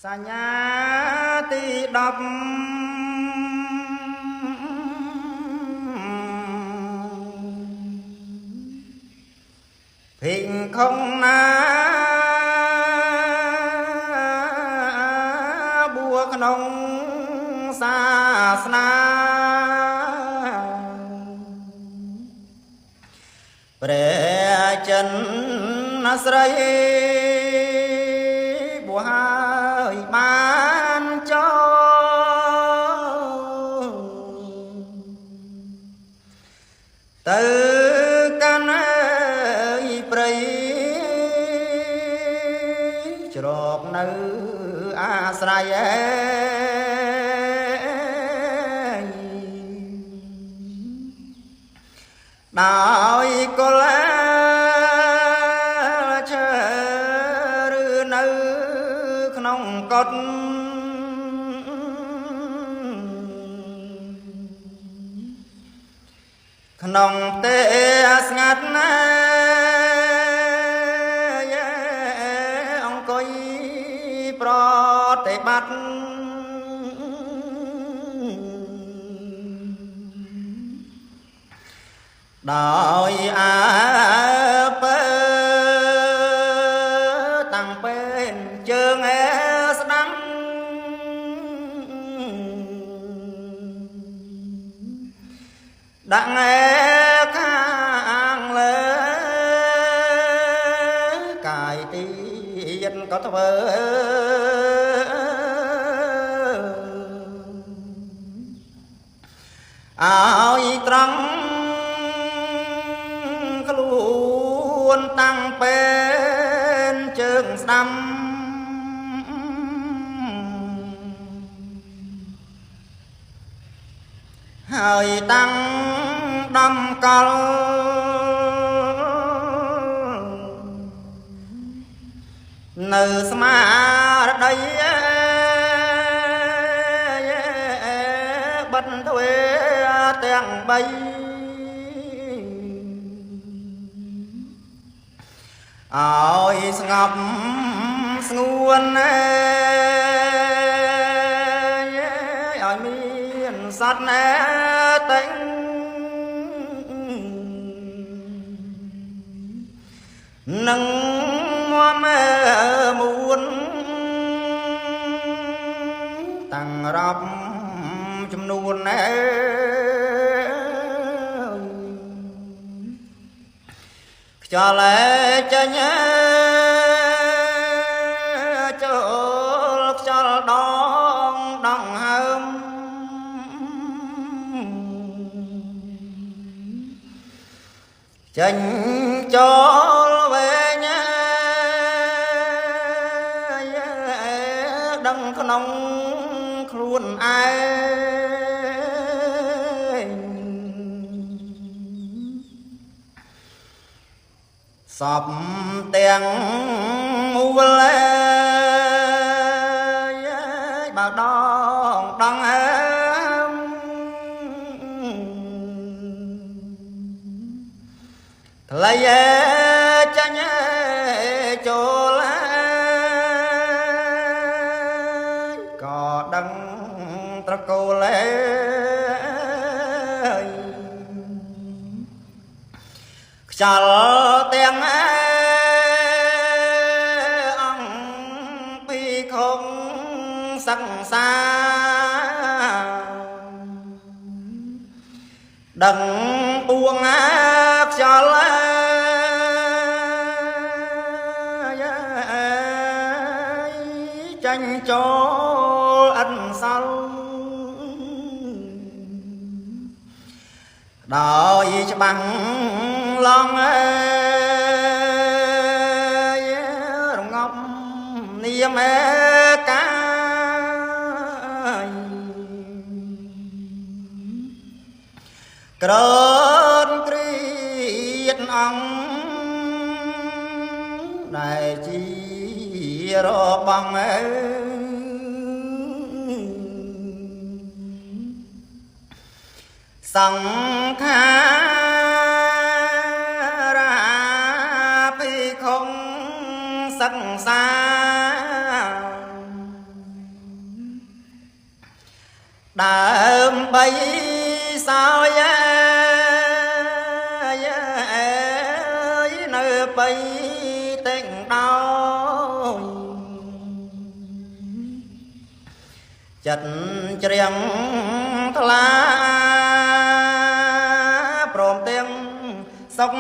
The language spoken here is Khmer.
សញ្ញាទី10ភិក្ខុណាបួក្នុងសាសនាព្រះចិនស្រីបួហើយបានចូលទៅកាន់ព្រៃជ្រកនៅអាស្រ័យដោយគល់ឈើឬនៅក្នុងកុដក្នុងទេស្ងាត់ណាអង្គុយប្រតិបត្តិដោយអាពើតាំងពេលជើងស្ដាំដាក់ខាងលើកាយទៀតក៏ធ្វើឲ្យត្រង់ខ្លួនតាំងពេលជើងស្ដាំហើយតាំងដំកល់នៅស្មារតីបិទទ្វេទាំង3ឲ្យស្ងប់ស្ងួនឲ្យមានសត្វតែងនឹងមមួនតាំងរាប់ចំនួនខ្យល់ចេញចូលខ្យល់ដងហើមចេញចូលវែងដឹងក្នុងខ្លួនឯងសពទាំងមូលបើដងថ្លៃចាញ់ចូលក៏ដឹងត្រកូលខ្យល់ទាំងអង្គពីខំសង្សារដឹងពួងខ្យល់ចាញ់ចូលអិនសល់ដោយច្បាំងឡងរងប់នាមកាយក្រនគ្រីតអង្គដែលជារបស់សង្ខារាភិក្ខុសិក្សា ដើមបីសោយនៅបីតែងដោយចិត្តច្រៀងថ្លាព្រមទាំងសុខ